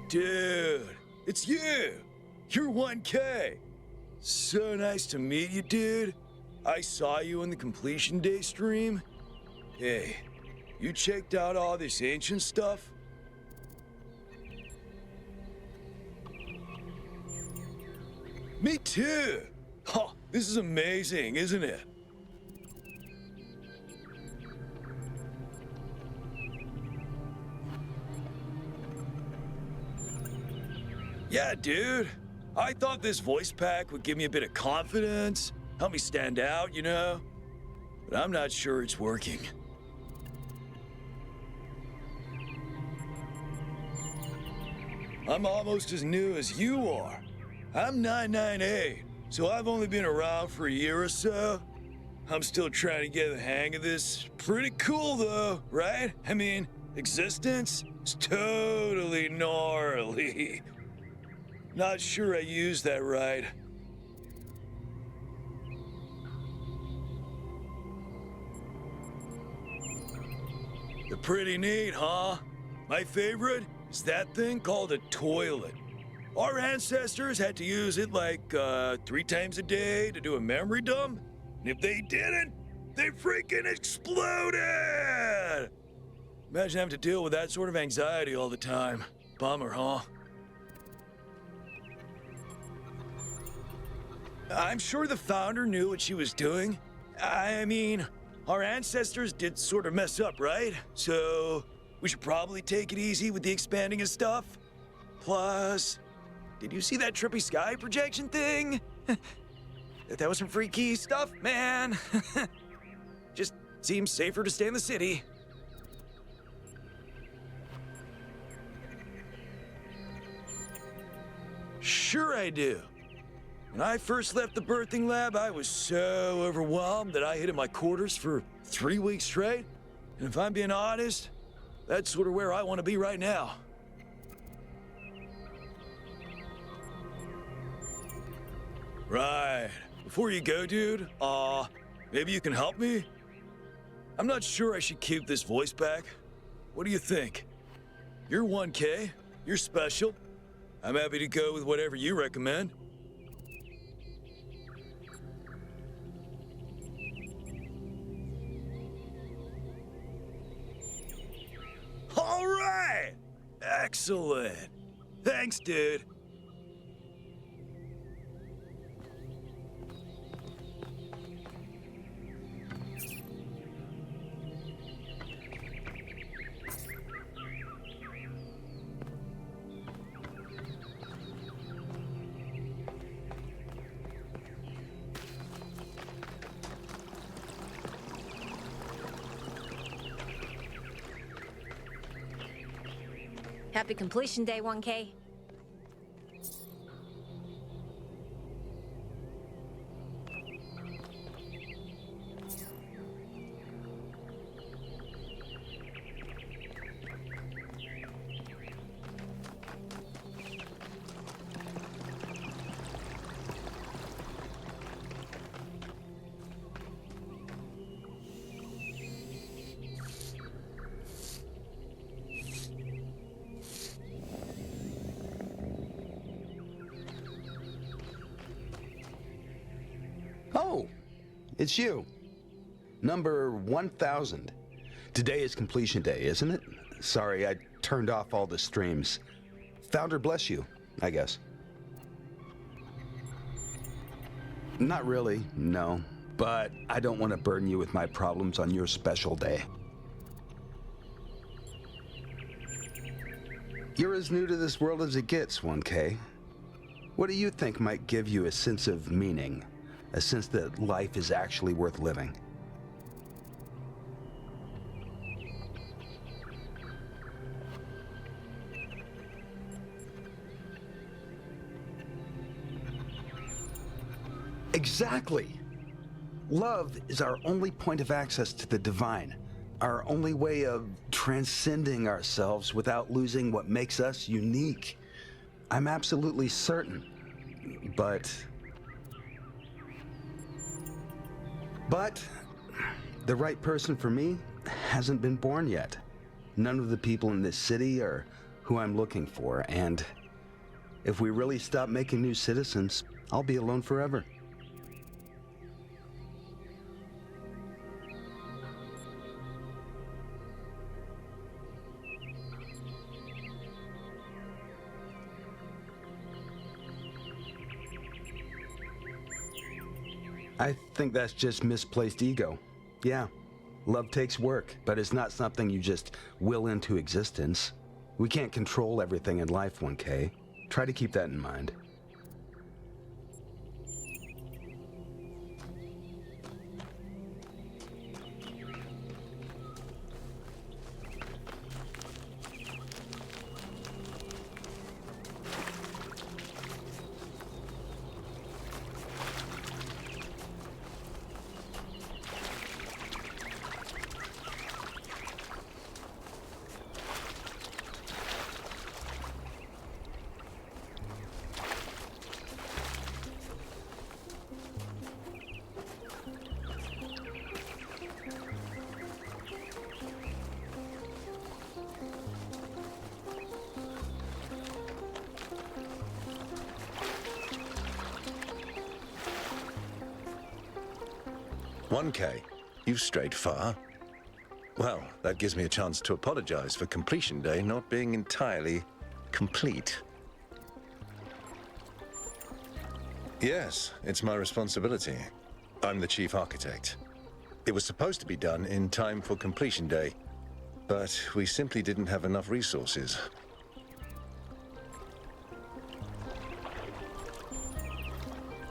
Dude, it's you! You're 1K! So nice to meet you, dude. I saw you in the Completion Day stream. Hey, you checked out all this ancient stuff? Me too! Huh, this is amazing, isn't it? Yeah, dude. I thought this voice pack would give me a bit of confidence, help me stand out, you know? But I'm not sure it's working. I'm almost as new as you are. I'm 998, so I've only been around for a year or so. I'm still trying to get the hang of this. Pretty cool though, right? I mean, existence is totally gnarly. Not sure I used that right. They're pretty neat, huh? My favorite is that thing called a toilet. Our ancestors had to use it like 3 times a day to do a memory dump. And if they didn't, they freaking exploded! Imagine having to deal with that sort of anxiety all the time. Bummer, huh? I'm sure the founder knew what she was doing. I mean, our ancestors did sort of mess up, right? So we should probably take it easy with the expanding and stuff. Plus, did you see that trippy sky projection thing? That was some freaky stuff, man. Just seems safer to stay in the city. Sure I do. When I first left the birthing lab, I was so overwhelmed that I hid in my quarters for 3 weeks straight. And if I'm being honest, that's sort of where I want to be right now. Right. Before you go, dude, maybe you can help me? I'm not sure I should keep this voice back. What do you think? You're 1K, you're special. I'm happy to go with whatever you recommend. All right! Excellent. Thanks, dude. Happy completion day, 1K. Oh, it's you. Number 1000. Today is completion day, isn't it? Sorry, I turned off all the streams. Founder bless you, I guess. Not really, no. But I don't want to burden you with my problems on your special day. You're as new to this world as it gets, 1K. What do you think might give you a sense of meaning? A sense that life is actually worth living? Exactly! Love is our only point of access to the divine, our only way of transcending ourselves without losing what makes us unique. I'm absolutely certain, But the right person for me hasn't been born yet. None of the people in this city are who I'm looking for, and if we really stop making new citizens, I'll be alone forever. I think that's just misplaced ego. Yeah, love takes work, but it's not something you just will into existence. We can't control everything in life, 1K. Try to keep that in mind. You've strayed far. Well, that gives me a chance to apologize for completion day not being entirely complete. Yes, it's my responsibility. I'm the chief architect. It was supposed to be done in time for completion day, but we simply didn't have enough resources.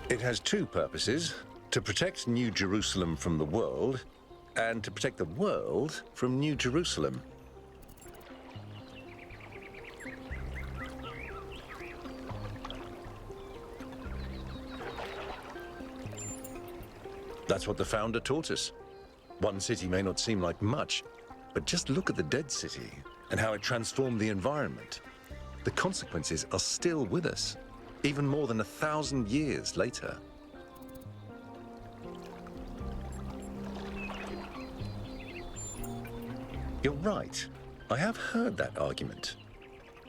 It has two purposes: to protect New Jerusalem from the world, and to protect the world from New Jerusalem. That's what the founder taught us. One city may not seem like much, but just look at the dead city and how it transformed the environment. The consequences are still with us, even more than 1,000 years later. You're right. I have heard that argument.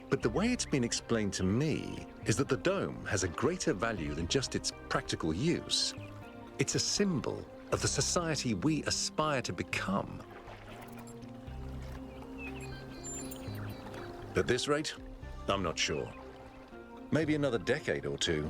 But the way it's been explained to me is that the dome has a greater value than just its practical use. It's a symbol of the society we aspire to become. At this rate, I'm not sure. Maybe another decade or two.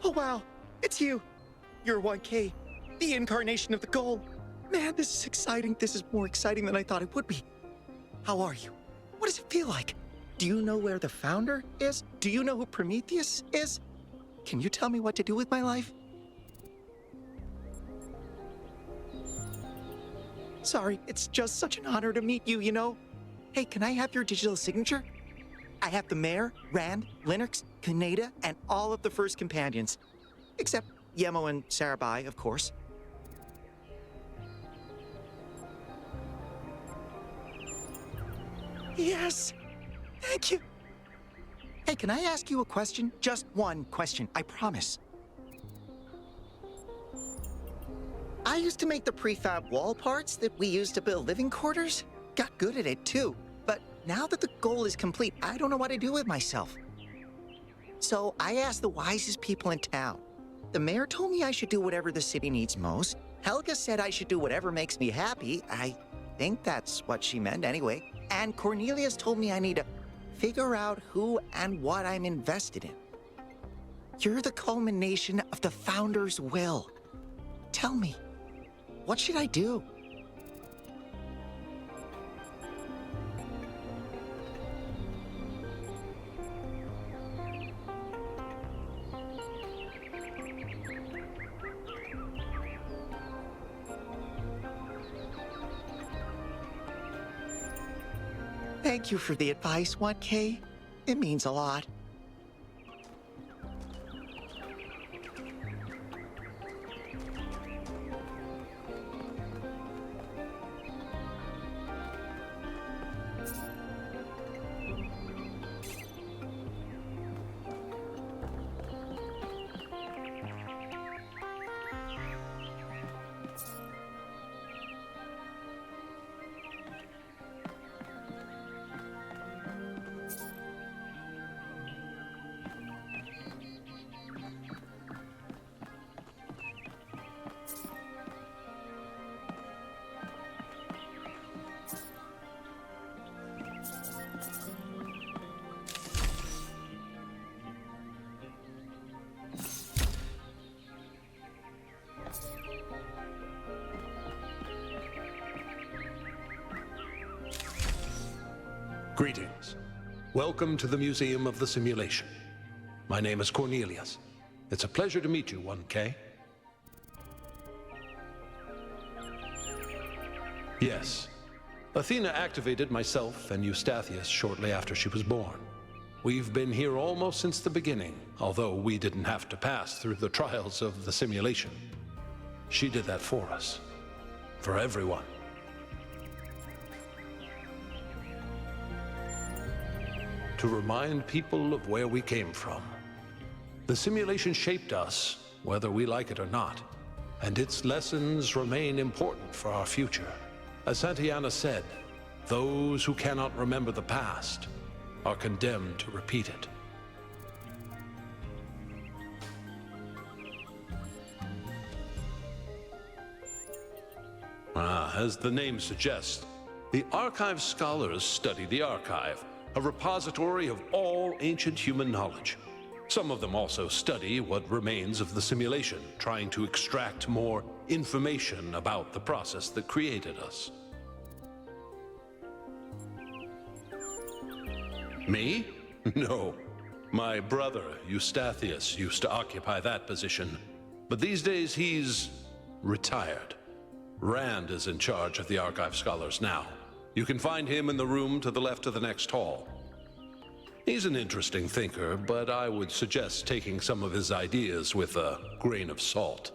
Oh wow, it's you. You're 1K, the incarnation of the goal. Man, this is exciting. This is more exciting than I thought it would be. How are you? What does it feel like? Do you know where the founder is? Do you know who Prometheus is? Can you tell me what to do with my life? Sorry, it's just such an honor to meet you, you know? Hey, can I have your digital signature? I have the Mayor, Rand, Linux, Kaneda, and all of the first companions. Except Yemo and Sarabai, of course. Yes! Thank you! Hey, can I ask you a question? Just one question, I promise. I used to make the prefab wall parts that we used to build living quarters. Got good at it, too. But now that the goal is complete, I don't know what to do with myself. So I asked the wisest people in town. The mayor told me I should do whatever the city needs most. Helga said I should do whatever makes me happy. I think that's what she meant anyway. And Cornelius told me I need to figure out who and what I'm invested in. You're the culmination of the founder's will. Tell me, what should I do? Thank you for the advice, 1K. It means a lot. Greetings. Welcome to the Museum of the Simulation. My name is Cornelius. It's a pleasure to meet you, 1K. Yes. Athena activated myself and Eustathius shortly after she was born. We've been here almost since the beginning, although we didn't have to pass through the trials of the simulation. She did that for us. For everyone. To remind people of where we came from. The simulation shaped us, whether we like it or not, and its lessons remain important for our future. As Santiana said, those who cannot remember the past are condemned to repeat it. As the name suggests, the Archive scholars study the archive, a repository of all ancient human knowledge. Some of them also study what remains of the simulation, trying to extract more information about the process that created us. Me? No. My brother, Eustathius, used to occupy that position. But these days he's retired. Rand is in charge of the Archive scholars now. You can find him in the room to the left of the next hall. He's an interesting thinker, but I would suggest taking some of his ideas with a grain of salt.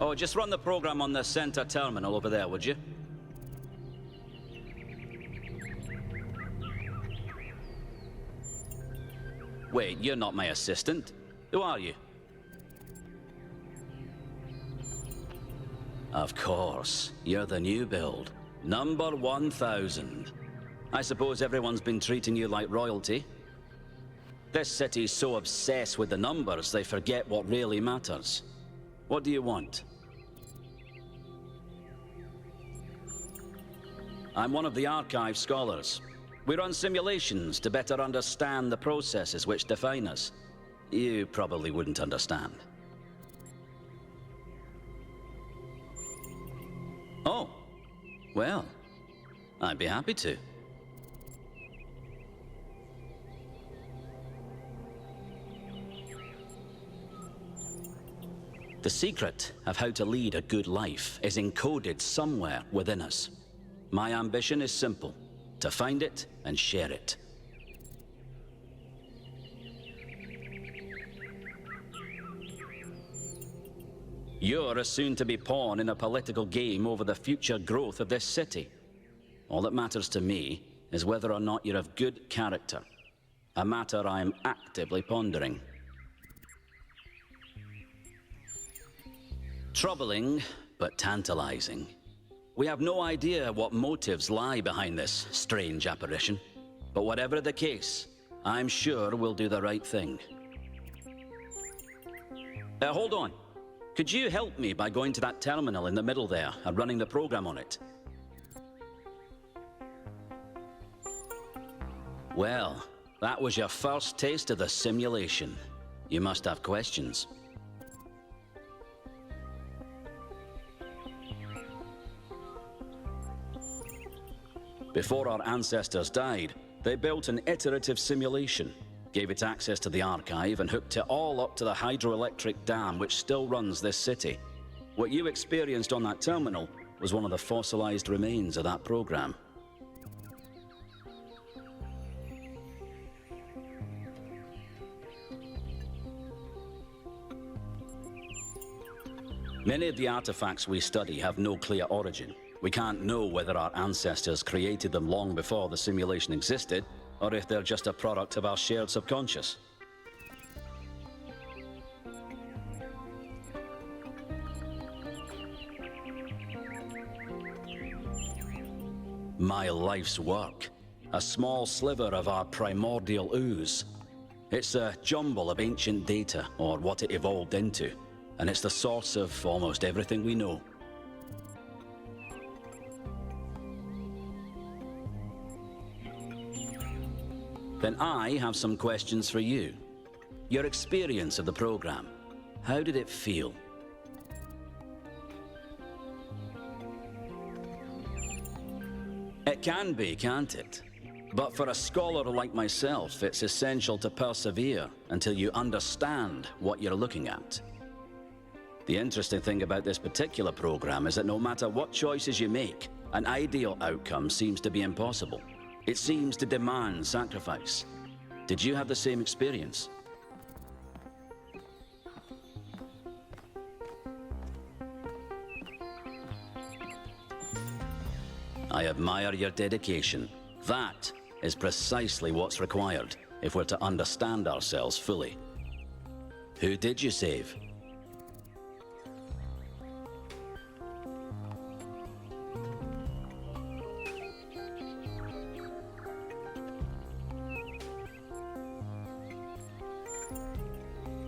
Oh, just run the program on the center terminal over there, would you? Wait, you're not my assistant. Who are you? Of course, you're the new build. Number 1000. I suppose everyone's been treating you like royalty. This city's so obsessed with the numbers, they forget what really matters. What do you want? I'm one of the archive scholars. We run simulations to better understand the processes which define us. You probably wouldn't understand. Oh, well, I'd be happy to. The secret of how to lead a good life is encoded somewhere within us. My ambition is simple, to find it and share it. You're a soon-to-be pawn in a political game over the future growth of this city. All that matters to me is whether or not you're of good character, a matter I'm actively pondering. Troubling, but tantalizing. We have no idea what motives lie behind this strange apparition. But whatever the case, I'm sure we'll do the right thing. Hold on. Could you help me by going to that terminal in the middle there and running the program on it? Well, that was your first taste of the simulation. You must have questions. Before our ancestors died, they built an iterative simulation, gave it access to the archive, and hooked it all up to the hydroelectric dam which still runs this city. What you experienced on that terminal was one of the fossilized remains of that program. Many of the artifacts we study have no clear origin. We can't know whether our ancestors created them long before the simulation existed, or if they're just a product of our shared subconscious. My life's work. A small sliver of our primordial ooze. It's a jumble of ancient data, or what it evolved into, and it's the source of almost everything we know. Then I have some questions for you. Your experience of the program. How did it feel? It can be, can't it? But for a scholar like myself, it's essential to persevere until you understand what you're looking at. The interesting thing about this particular program is that no matter what choices you make, an ideal outcome seems to be impossible. It seems to demand sacrifice. Did you have the same experience? I admire your dedication. That is precisely what's required if we're to understand ourselves fully. Who did you save?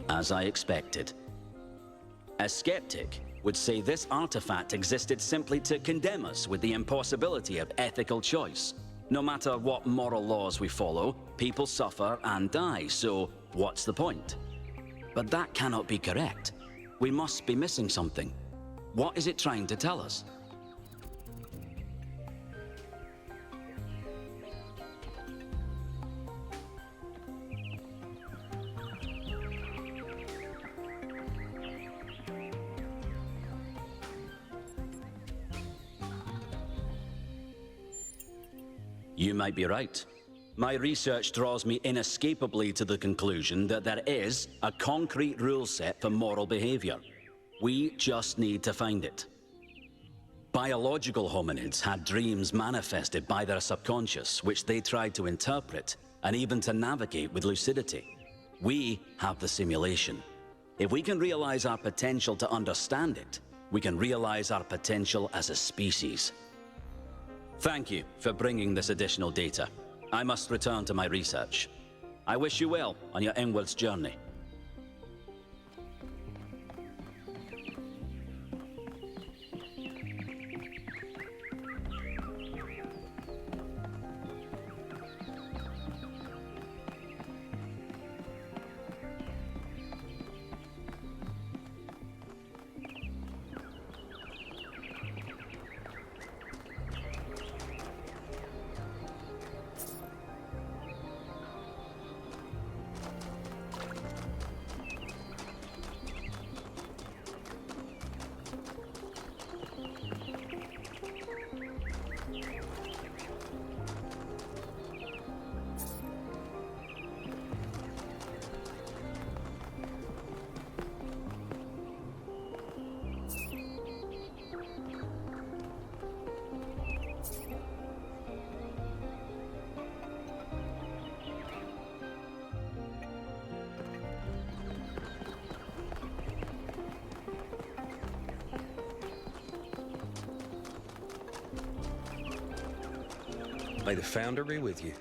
As I expected. A skeptic would say this artifact existed simply to condemn us with the impossibility of ethical choice. No matter what moral laws we follow, people suffer and die, so what's the point? But that cannot be correct. We must be missing something. What is it trying to tell us? You might be right. My research draws me inescapably to the conclusion that there is a concrete rule set for moral behavior. We just need to find it. Biological hominids had dreams manifested by their subconscious, which they tried to interpret and even to navigate with lucidity. We have the simulation. If we can realize our potential to understand it, we can realize our potential as a species. Thank you for bringing this additional data. I must return to my research. I wish you well on your inwards journey. May the Founder be with you.